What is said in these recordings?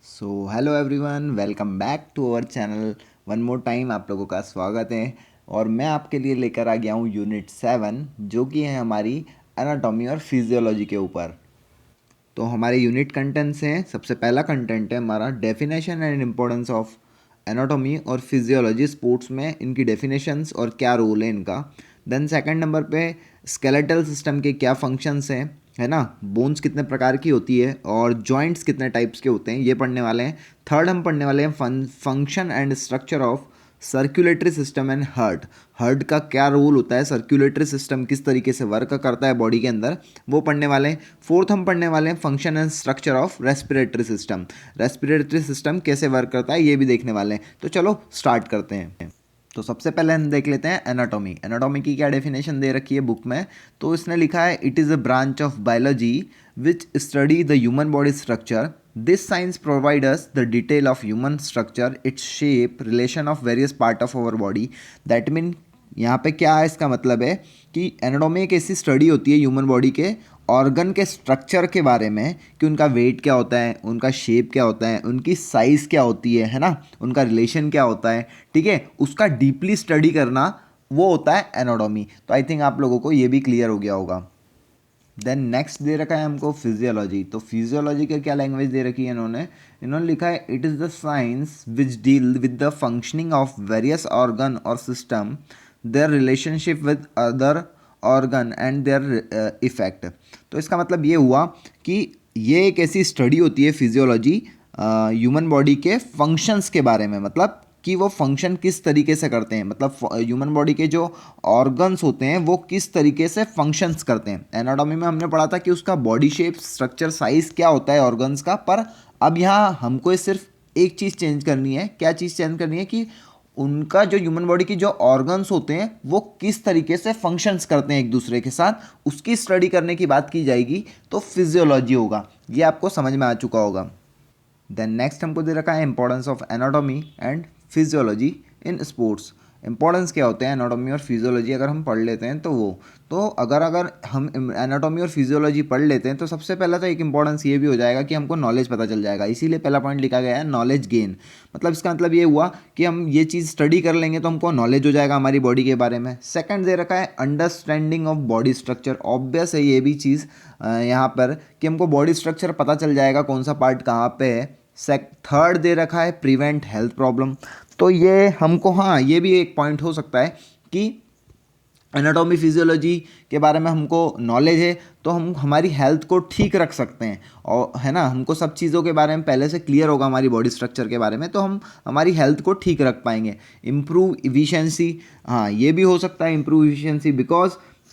So hello everyone, welcome back to our channel. One more time आप लोगों का स्वागत है। और मैं आपके लिए लेकर आ गया हूँ यूनिट 7, जो कि है हमारी एनाटॉमी और फिजियोलॉजी के ऊपर। तो हमारे यूनिट कंटेंट्स हैं। सबसे पहला कंटेंट है हमारा definition and importance of anatomy और फिजियोलॉजी स्पोर्ट्स में, इनकी डेफिनेशंस और क्या रोल है इनका। देन सेकंड नंबर पे स्केलेटल सिस्टम के क्या फंक्शंस हैं, है ना, बोन्स कितने प्रकार की होती है और जॉइंट्स कितने टाइप्स के होते हैं, ये पढ़ने वाले हैं। थर्ड हम पढ़ने वाले हैं function and structure of circulatory system and heart. Heart का क्या रोल होता है, सर्कुलेटरी सिस्टम किस तरीके से वर्क करता है बॉडी के अंदर, वो पढ़ने वाले हैं। फोर्थ हम पढ़ने वाले हैं function and structure of respiratory system. Respiratory system कैसे वर्क करता है ये भी देखने वाले हैं। तो चलो स्टार्ट करते हैं। तो सबसे पहले हम देख लेते हैं एनाटॉमी। एनाटॉमी की क्या डेफिनेशन दे रखी है बुक में। तो इसने लिखा है, it is a branch of biology which study the human body structure. This science provide us the detail of human structure, its shape, relation of various part of our body. That mean यहाँ पे क्या है, इसका मतलब है कि anatomy एक ऐसी स्टडी होती है ह्यूमन बॉडी के ऑर्गन के स्ट्रक्चर के बारे में, कि उनका वेट क्या होता है, उनका शेप क्या होता है, उनकी साइज़ क्या होती है ना, उनका रिलेशन क्या होता है, ठीक है, उसका डीपली स्टडी करना वो होता है एनाटॉमी। तो आई थिंक आप लोगों को ये भी क्लियर हो गया होगा। देन नेक्स्ट दे रखा है हमको फिजियोलॉजी। तो फिजियोलॉजी का क्या लैंग्वेज दे रखी है इन्होंने। इन्होंने लिखा है, it is the science which deal with the functioning of various organ और system, their relationship with other organ and their effect. तो इसका मतलब ये हुआ कि ये एक ऐसी स्टडी होती है फिजियोलॉजी ह्यूमन बॉडी के फंक्शंस के बारे में, मतलब कि वो फंक्शन किस तरीके से करते हैं, मतलब ह्यूमन बॉडी के जो ऑर्गन्स होते हैं वो किस तरीके से फंक्शंस करते हैं। एनाटॉमी में हमने पढ़ा था कि उसका बॉडी शेप, स्ट्रक्चर, साइज क्या होता है ऑर्गन्स का, पर अब यहाँ हमको सिर्फ एक चीज़ चेंज करनी है। क्या चीज़ चेंज करनी है कि उनका जो ह्यूमन बॉडी की जो ऑर्गन्स होते हैं वो किस तरीके से फंक्शंस करते हैं एक दूसरे के साथ, उसकी स्टडी करने की बात की जाएगी। तो फिजियोलॉजी होगा, ये आपको समझ में आ चुका होगा। देन नेक्स्ट हमको दे रखा है importance of anatomy and physiology in sports. Importance क्या होते हैं एनाटॉमी और फिजियोलॉजी अगर हम पढ़ लेते हैं तो वो, तो अगर अगर हम एनाटॉमी और फिजियोलॉजी पढ़ लेते हैं तो सबसे पहला तो एक इंपॉर्टेंस ये भी हो जाएगा कि हमको नॉलेज पता चल जाएगा। इसीलिए पहला पॉइंट लिखा गया है नॉलेज गेन। मतलब इसका मतलब ये हुआ कि हम ये चीज़ स्टडी कर लेंगे तो हमको नॉलेज हो जाएगा हमारी बॉडी के बारे में। सेकंड दे रखा है understanding of body structure. Obvious है ये भी चीज़ यहाँ पर कि हमको बॉडी स्ट्रक्चर पता चल जाएगा कौन सा पार्ट कहाँ पे है। थर्ड दे रखा है प्रिवेंट हेल्थ प्रॉब्लम। तो ये हमको, हाँ, ये भी एक पॉइंट हो सकता है कि एनाटॉमी फिजियोलॉजी के बारे में हमको नॉलेज है तो हम हमारी हेल्थ को ठीक रख सकते हैं, और है ना, हमको सब चीज़ों के बारे में पहले से क्लियर होगा हमारी बॉडी स्ट्रक्चर के बारे में, तो हम हमारी हेल्थ को ठीक रख पाएंगे। इम्प्रूव इफिशिएंसी, हाँ ये भी हो सकता है इम्प्रूव इफिशिएंसी, बिकॉज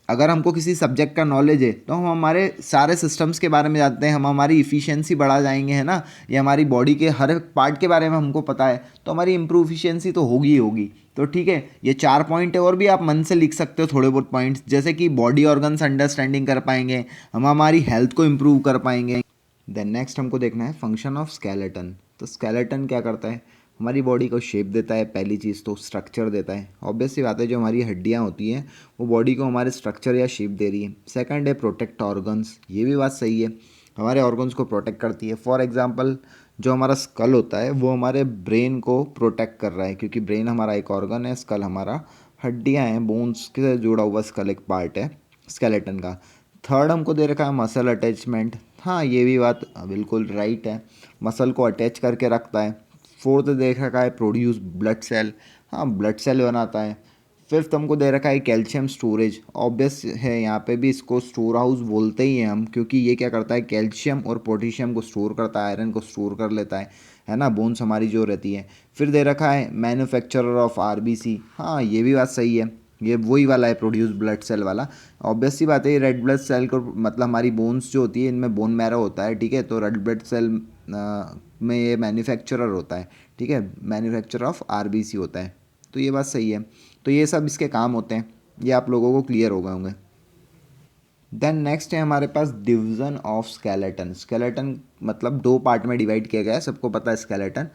अगर हमको किसी सब्जेक्ट का नॉलेज है तो हम हमारे सारे सिस्टम्स के बारे में जानते हैं, हम हमारी इफ़िशियंसी बढ़ा जाएंगे, है ना, ये हमारी बॉडी के हर पार्ट के बारे में हमको पता है तो हमारी इम्प्रूव इफिशियंसी तो होगी ही होगी। तो ठीक है, ये 4 पॉइंट है, और भी आप मन से लिख सकते हो थोड़े बहुत पॉइंट्स, जैसे कि बॉडी ऑर्गन्स अंडरस्टैंडिंग कर पाएंगे, हम हमारी हेल्थ को इम्प्रूव कर पाएंगे। देन नेक्स्ट हमको देखना है फंक्शन ऑफ स्केलेटन। तो स्केलेटन क्या करता है, हमारी बॉडी को शेप देता है, पहली चीज़ तो स्ट्रक्चर देता है। ऑब्वियस सी बात है, जो हमारी हड्डियाँ होती हैं वो बॉडी को हमारे स्ट्रक्चर या शेप दे रही है। सेकंड है प्रोटेक्ट ऑर्गन्स, ये भी बात सही है, हमारे ऑर्गन्स को प्रोटेक्ट करती है। फॉर एग्जांपल जो हमारा स्कल होता है वो हमारे ब्रेन को प्रोटेक्ट कर रहा है, क्योंकि ब्रेन हमारा एक ऑर्गन है, स्कल हमारा हड्डियाँ हैं, बोन्स के जुड़ा हुआ स्कल एक पार्ट है स्केलेटन का। थर्ड हमको दे रखा है मसल अटैचमेंट। हाँ ये भी बात बिल्कुल राइट है, मसल को अटैच करके रखता है। फोर्थ दे रखा है प्रोड्यूस ब्लड सेल, हाँ ब्लड सेल बनाता है। फिफ्थ हमको दे रखा है कैल्शियम स्टोरेज। ऑब्वियस है यहाँ पे भी इसको स्टोर हाउस बोलते ही हैं हम, क्योंकि ये क्या करता है, कैल्शियम और पोटेशियम को स्टोर करता है, आयरन को स्टोर कर लेता है ना, बोन्स हमारी जो रहती है। फिर दे रखा है मैन्युफैक्चरर ऑफ आरबीसी। हाँ ये भी बात सही है, ये वही वाला है प्रोड्यूस ब्लड सेल वाला। ऑब्वियस सी बात है, ये रेड ब्लड सेल को, मतलब हमारी बोन्स जो होती है इनमें बोन मैरो होता है, ठीक है, तो रेड ब्लड सेल में ये मैन्युफैक्चरर होता है, ठीक है, मैन्युफैक्चरर ऑफ आरबीसी होता है। तो ये बात सही है। तो ये सब इसके काम होते हैं, ये आप लोगों को क्लियर हो गए होंगे। देन नेक्स्ट है हमारे पास डिवीजन ऑफ स्केलेटन। स्केलेटन मतलब दो पार्ट में डिवाइड किया गया है, सबको पता है स्केलेटन।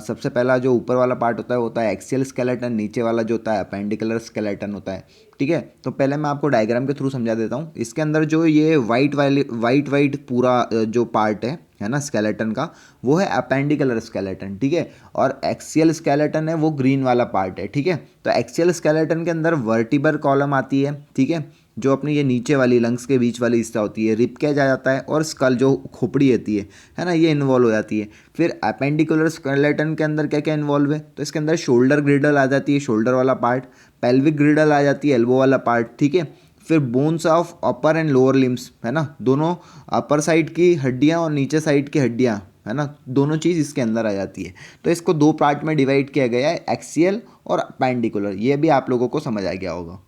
सबसे पहला जो ऊपर वाला पार्ट होता है वो होता है एक्सियल स्केलेटन, नीचे वाला जो होता है अपेंडिकुलर स्केलेटन होता है। ठीक है, तो पहले मैं आपको डायग्राम के थ्रू समझा देता हूँ। इसके अंदर जो ये वाइट पूरा जो पार्ट है ना स्केलेटन का, वो है अपेंडिकुलर स्केलेटन। ठीक है, और एक्सियल स्केलेटन है वो ग्रीन वाला पार्ट है। ठीक है, तो एक्सियल स्केलेटन के अंदर वर्टिब्रल कॉलम आती है। ठीक है, जो अपनी ये नीचे वाली लंग्स के बीच वाली हिस्सा होती है, रिब कैज आ जाता है, और स्कल जो खोपड़ी होती है ना, ये इन्वॉल्व हो जाती है। फिर अपेंडिकुलर स्केलेटन के अंदर क्या क्या इन्वॉल्व है, तो इसके अंदर शोल्डर ग्रिडल आ जाती है, शोल्डर वाला पार्ट। पेल्विक ग्रिडल आ जाती है, एल्बो वाला पार्ट। ठीक है, फिर bones of upper and lower limbs है ना, दोनों अपर साइड की हड्डियाँ और नीचे साइड की हड्डियाँ है ना, दोनों चीज़ इसके अंदर आ जाती है। तो इसको दो पार्ट में डिवाइड किया गया है, एक्सियल और अपेंडिकुलर। ये भी आप लोगों को समझ आ गया होगा।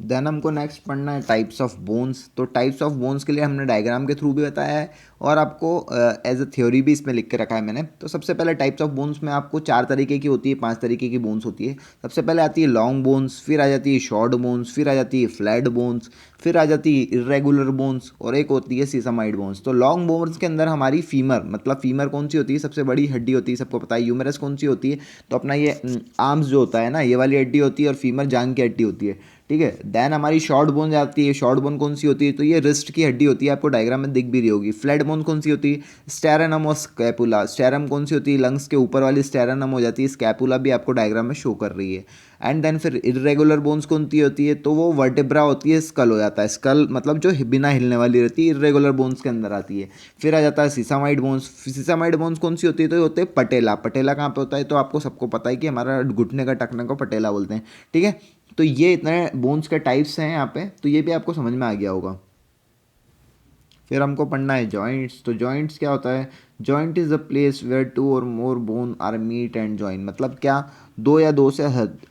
देन हमको नेक्स्ट पढ़ना है टाइप्स ऑफ बोन्स। तो टाइप्स ऑफ बोन्स के लिए हमने डायग्राम के थ्रू भी बताया है, और आपको एज अ थ्योरी भी इसमें लिख के रखा है मैंने। तो सबसे पहले टाइप्स ऑफ बोन्स में आपको 4 तरीके की होती है, 5 तरीके की बोन्स होती है। सबसे पहले आती है लॉन्ग बोन्स, फिर आ जाती है शॉर्ट बोन्स, फिर आ जाती है फ्लैट बोन्स, फिर आ जाती है इरेगुलर बोन्स, और एक होती है सीसामाइड बोन्स। तो लॉन्ग बोन्स के अंदर हमारी फीमर, मतलब फीमर कौन सी होती है, सबसे बड़ी हड्डी होती है, सबको पता है। ह्यूमरस कौन सी होती है, तो अपना ये आर्म्स जो होता है ना, ये वाली हड्डी होती है, और फीमर जांग की हड्डी होती है। ठीक है, देन हमारी शॉर्ट बोन जाती है। शॉर्ट बोन कौन सी होती है, तो ये रिस्ट की हड्डी होती है, आपको डायग्राम में दिख भी रही होगी। फ्लैट बोन कौन सी होती है, स्टेरनम और स्कैपुला। स्टेरम कौन सी होती है, लंग्स के ऊपर वाली स्टेरनम हो जाती है। स्कैपुला भी आपको डायग्राम में शो कर रही है। एंड देन फिर इरेगुलर बोन्स कौन सी होती है, तो वो वर्टेब्रा होती है, स्कल हो जाता है। स्कल मतलब जो बिना हिलने वाली रहती है, इरेगुलर बोन्स के अंदर आती है। फिर आ जाता है सीसामाइड बोन्स। सीसामाइड बोन्स कौन सी होती है, तो ये होते हैं पटेला। पटेला कहाँ पे होता है, तो आपको सबको पता है कि हमारा घुटने का टखने को पटेला बोलते हैं। ठीक है, तो ये इतने बोन्स के टाइप्स हैं यहाँ पे, तो ये भी आपको समझ में आ गया होगा। फिर हमको पढ़ना है जॉइंट्स। तो जॉइंट्स क्या होता है, joint is the place where two or more bone are meet and join. मतलब क्या, दो या दो से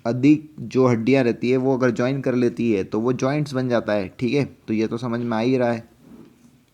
अधिक जो हड्डियाँ रहती है वो अगर जॉइन कर लेती है तो वो जॉइंट्स बन जाता है। ठीक है, तो ये तो समझ में आ ही रहा है।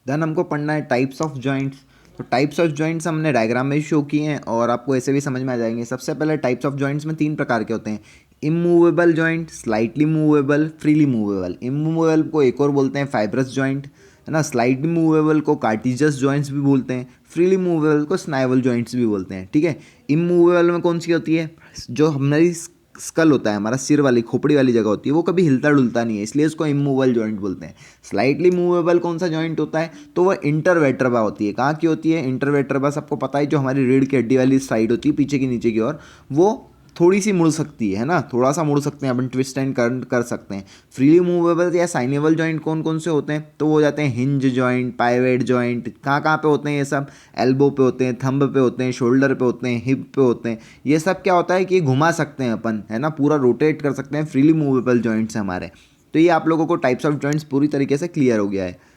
देन हमको पढ़ना है टाइप्स ऑफ जॉइंट्स। तो टाइप्स ऑफ जॉइंट्स हमने डायग्राम में शो किए हैं, और आपको ऐसे भी समझ में आ जाएंगे। सबसे पहले टाइप्स ऑफ जॉइंट्स में 3 प्रकार के होते हैं। Immovable joint, slightly movable, freely movable. Immovable को एक और बोलते हैं फाइब्रस जॉइंट है ना। स्लाइटली मूवेबल को कार्टिजस जॉइंट्स भी बोलते हैं। फ्रीली मूवेबल को स्नाइवल जॉइंट्स भी बोलते हैं। ठीक है, इमूवेबल में कौन सी होती है, जो हमारी स्कल होता है, हमारा सिर वाली खोपड़ी वाली जगह होती है, वो कभी हिलता डुलता नहीं है, इसलिए इसको इमूवेबल जॉइंट बोलते हैं। स्लाइटली मूवेबल कौन सा जॉइंट होता है, तो वह इंटरवेट्रबा होती है। कहाँ की होती है, इंटरवेट्रबा सबको पता है, जो हमारी रीढ़ की हड्डी वाली साइड होती है पीछे की नीचे की ओर, वो थोड़ी सी मुड़ सकती है ना, थोड़ा सा मुड़ सकते हैं अपन, ट्विस्ट एंड टर्न कर सकते हैं। फ्रीली मूवेबल या साइनेबल जॉइंट कौन कौन से होते हैं, तो वो हो जाते हैं हिंज जॉइंट, पाइवेट जॉइंट। कहाँ कहाँ पे होते हैं ये सब, एल्बो पे होते हैं, थंब पे होते हैं, शोल्डर पे होते हैं, हिप पे होते हैं। ये सब क्या होता है कि घुमा सकते हैं अपन है ना, पूरा रोटेट कर सकते हैं। फ्रीली मूवेबल जॉइंट्स हमारे। तो ये आप लोगों को टाइप्स ऑफ जॉइंट्स पूरी तरीके से क्लियर हो गया है।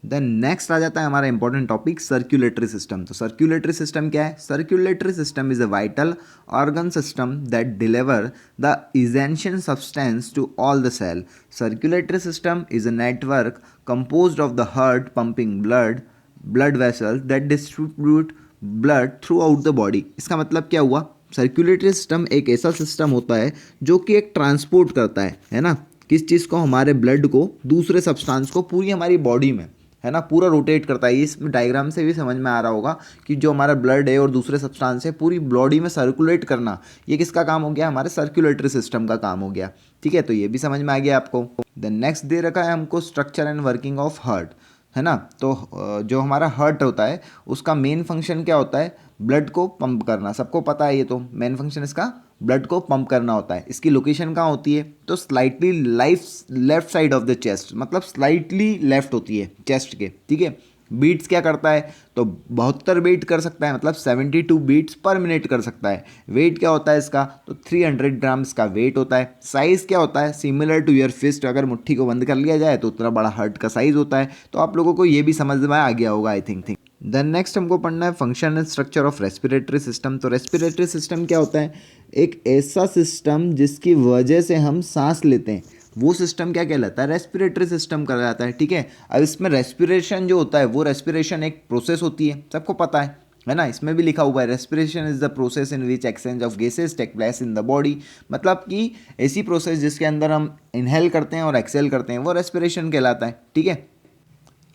देन नेक्स्ट आ जाता है हमारा इंपॉर्टेंट टॉपिक सर्कुलेटरी सिस्टम। तो सर्कुलेटरी सिस्टम क्या है, circulatory system is a vital organ system that deliver the essential substance to all the cell. Circulatory system is a network composed of the heart pumping blood vessels that distribute blood throughout the body. इसका मतलब क्या हुआ, circulatory system एक ऐसा system होता है जो कि एक ट्रांसपोर्ट करता है ना, किस चीज़ को, हमारे ब्लड को, दूसरे सब्सटेंस को पूरी हमारी बॉडी में है ना, पूरा रोटेट करता है। इस डायग्राम से भी समझ में आ रहा होगा कि जो हमारा ब्लड है और दूसरे सब्सटेंस है पूरी बॉडी में सर्कुलेट करना, ये किसका काम हो गया, हमारे सर्कुलेटरी सिस्टम का काम हो गया। ठीक है, तो ये भी समझ में आ गया आपको। देन नेक्स्ट दे रखा है हमको structure and working of heart है ना। तो जो हमारा हार्ट होता है उसका मेन फंक्शन क्या होता है, ब्लड को पंप करना। सबको पता है ये तो, मेन फंक्शन इसका ब्लड को पंप करना होता है। इसकी लोकेशन कहाँ होती है, तो slightly left side of the chest, मतलब स्लाइटली लेफ्ट होती है चेस्ट के। ठीक है, बीट्स क्या करता है, तो 72 बीट कर सकता है, मतलब 72 बीट्स पर मिनट कर सकता है। वेट क्या होता है इसका, तो 300 ग्राम इसका वेट होता है। साइज़ क्या होता है, सिमिलर टू योर फिस्ट, अगर मुट्ठी को बंद कर लिया जाए तो उतना बड़ा हार्ट का साइज़ होता है। तो आप लोगों को ये भी समझ में आ गया होगा आई थिंक। देन नेक्स्ट हमको पढ़ना है function and structure of respiratory system. तो रेस्पिरेटरी सिस्टम क्या होता है, एक ऐसा सिस्टम जिसकी वजह से हम सांस लेते हैं, वो सिस्टम क्या कहलाता है, रेस्पिरेटरी सिस्टम कहलाता है। ठीक है, अब इसमें रेस्पिरेशन जो होता है, वो रेस्पिरेशन एक प्रोसेस होती है, सबको पता है। है ना, इसमें भी लिखा हुआ है respiration is the process in which exchange of gases take place in the body. मतलब कि ऐसी प्रोसेस जिसके अंदर हम इनहेल करते हैं और एक्सेल करते हैं वो रेस्पिरेशन कहलाता है। ठीक है,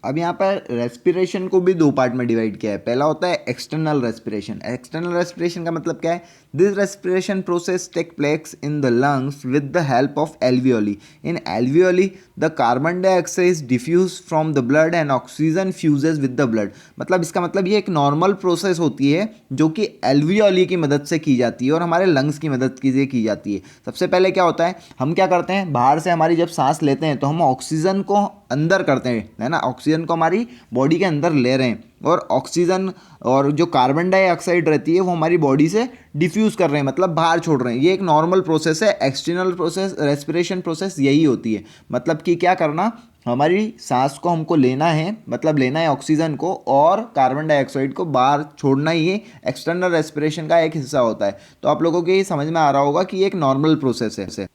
अब यहाँ पर रेस्पिरेशन को भी दो पार्ट में डिवाइड किया है। पहला होता है एक्सटर्नल रेस्पिरेशन। एक्सटर्नल रेस्पिरेशन का मतलब क्या है? This respiration process take place in the lungs with the help of alveoli. In alveoli the carbon dioxide is diffuse from the blood and oxygen fuses with the blood. मतलब इसका मतलब ये एक normal process होती है जो कि alveoli की मदद से की जाती है और हमारे लंग्स की मदद से की जाती है। सबसे पहले क्या होता है, हम क्या करते हैं, बाहर से हमारी जब सांस लेते हैं तो हम ऑक्सीजन को अंदर करते हैं, है ना, ऑक्सीजन को हमारी बॉडी के अंदर ले रहे हैं और ऑक्सीजन और जो कार्बन डाइऑक्साइड रहती है वो हमारी बॉडी से डिफ्यूज़ कर रहे हैं, मतलब बाहर छोड़ रहे हैं। ये एक नॉर्मल प्रोसेस है। एक्सटर्नल प्रोसेस, रेस्पिरेशन प्रोसेस यही होती है। मतलब कि क्या करना, हमारी सांस को हमको लेना है, मतलब लेना है ऑक्सीजन को और कार्बन डाइऑक्साइड को बाहर छोड़ना, ही एक्सटर्नल रेस्पिरेशन का एक हिस्सा होता है। तो आप लोगों को ये समझ में आ रहा होगा कि ये एक नॉर्मल प्रोसेस है।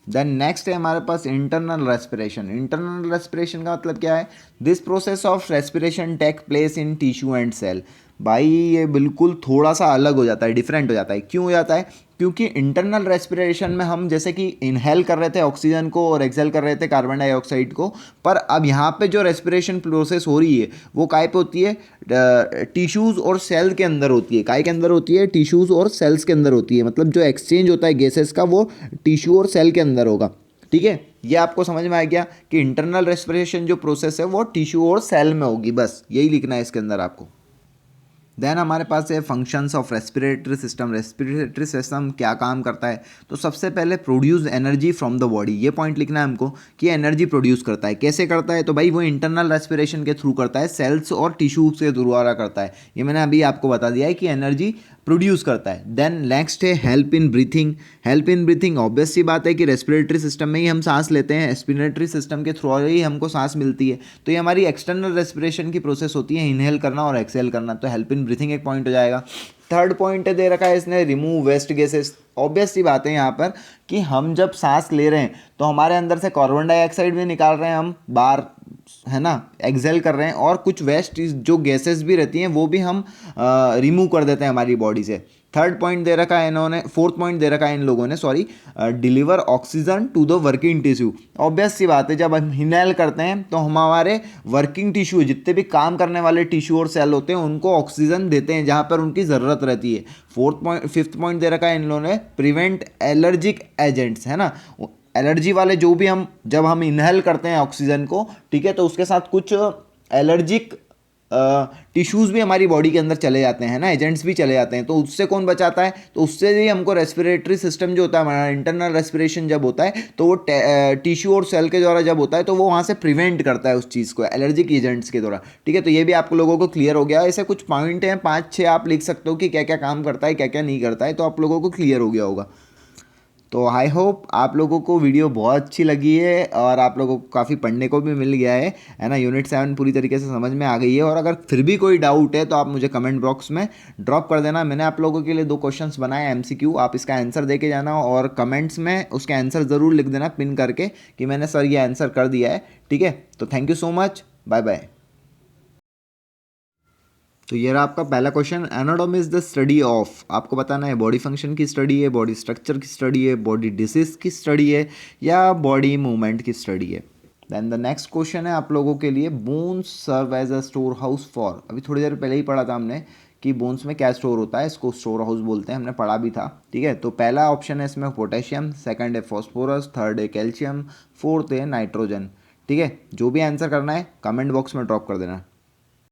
देन नेक्स्ट है हमारे पास इंटरनल रेस्पिरेशन। इंटरनल रेस्पिरेशन का मतलब क्या है? This process of respiration take place in tissue and cell. भाई ये बिल्कुल थोड़ा सा अलग हो जाता है, डिफरेंट हो जाता है। क्यों हो जाता है? क्योंकि इंटरनल रेस्पिरेशन में हम जैसे कि इनहेल कर रहे थे ऑक्सीजन को और एक्सेल कर रहे थे कार्बन डाइऑक्साइड को, पर अब यहाँ पे जो रेस्पिरेशन प्रोसेस हो रही है वो काय पे होती है? टिश्यूज़ और सेल के अंदर होती है। काय के अंदर होती है? टिश्यूज़ और सेल्स के अंदर होती है। मतलब जो एक्सचेंज होता है गैसेस का वो टिश्यू और सेल के अंदर होगा। ठीक है, ये आपको समझ में आ गया कि इंटरनल रेस्पिरेशन जो प्रोसेस है वो टिश्यू और सेल में होगी। बस यही लिखना है इसके अंदर आपको। देन हमारे पास है functions of respiratory system. Respiratory system क्या काम करता है? तो सबसे पहले produce energy from the body. ये पॉइंट लिखना है हमको कि एनर्जी प्रोड्यूस करता है। कैसे करता है? तो भाई वो इंटरनल रेस्पिरेशन के थ्रू करता है, सेल्स और टिश्यूज के द्वारा करता है। ये मैंने अभी आपको बता दिया है कि एनर्जी प्रोड्यूस करता है। देन नेक्स्ट है help in breathing. Help in breathing obvious सी बात है कि रेस्पिरेटरी सिस्टम में ही हम सांस लेते हैं, रेस्पिरेटरी सिस्टम के थ्रू ही हमको सांस मिलती है। तो ये हमारी एक्सटर्नल रेस्पिरेशन की प्रोसेस होती है, इनहेल करना और एक्सेल करना। तो हेल्प इन ब्रीथिंग एक पॉइंट हो जाएगा। थर्ड पॉइंट दे रखा है इसने रिमूव वेस्ट गैसेस। ऑब्वियस सी बात है यहाँ पर कि हम जब सांस ले रहे हैं तो हमारे अंदर से कार्बन डाइऑक्साइड भी निकाल रहे हैं हम बाहर, है ना, एक्सेल कर रहे हैं, और कुछ वेस्ट जो गैसेस भी रहती हैं वो भी हम रिमूव कर देते हैं हमारी बॉडी से। थर्ड पॉइंट दे रखा है इन्होंने, फोर्थ पॉइंट दे रखा है इन लोगों ने, sorry, deliver oxygen to the working tissue. Obvious सी बात है जब हम इनहेल करते हैं तो हम हमारे वर्किंग टिश्यू, जितने भी काम करने वाले टिश्यू और सेल होते हैं उनको ऑक्सीजन देते हैं जहाँ पर उनकी ज़रूरत रहती है। फिफ्थ पॉइंट दे रखा है इन लोगों ने प्रिवेंट एलर्जिक एजेंट्स, है ना, एलर्जी वाले जो भी हम जब हम इनहेल करते हैं ऑक्सीजन को, ठीक है, तो उसके साथ कुछ एलर्जिक टिश्यूज़ भी हमारी बॉडी के अंदर चले जाते हैं ना, एजेंट्स भी चले जाते हैं। तो उससे कौन बचाता है? तो उससे ही हमको रेस्पिरेटरी सिस्टम जो होता है हमारा, इंटरनल रेस्पिरेशन जब होता है तो वो टिश्यू और सेल के द्वारा जब होता है तो वो वहाँ से प्रिवेंट करता है उस चीज़ को एलर्जिक एजेंट्स के द्वारा। ठीक है, तो ये भी आप लोगों को क्लियर हो गया। ऐसे कुछ पॉइंट हैं 5-6, आप लिख सकते हो कि क्या क्या काम करता है क्या क्या नहीं करता है, तो आप लोगों को क्लियर हो गया होगा। तो आई होप आप लोगों को वीडियो बहुत अच्छी लगी है और आप लोगों को काफ़ी पढ़ने को भी मिल गया है ना। यूनिट 7 पूरी तरीके से समझ में आ गई है, और अगर फिर भी कोई डाउट है तो आप मुझे कमेंट बॉक्स में ड्रॉप कर देना। मैंने आप लोगों के लिए 2 क्वेश्चंस बनाए MCQ, आप इसका आंसर दे के जाना और कमेंट्स में उसके आंसर ज़रूर लिख देना पिन करके कि मैंने सर ये आंसर कर दिया है। ठीक है, तो thank you so much, bye bye. तो ये रहा आपका पहला question. Anatomy is the study of, आपको बताना है बॉडी फंक्शन की स्टडी है, बॉडी स्ट्रक्चर की स्टडी है, बॉडी डिसीज की स्टडी है, या बॉडी मूवमेंट की स्टडी है। देन द नेक्स्ट क्वेश्चन है आप लोगों के लिए, bones serve as a storehouse for. अभी थोड़ी देर पहले ही पढ़ा था हमने कि बोन्स में क्या स्टोर होता है, इसको स्टोर हाउस बोलते हैं, हमने पढ़ा भी था। ठीक है, तो पहला ऑप्शन है इसमें पोटेशियम, सेकंड है फॉस्फोरस, थर्ड है कैल्शियम, फोर्थ है नाइट्रोजन। ठीक है, जो भी आंसर करना है कमेंट बॉक्स में ड्रॉप कर देना।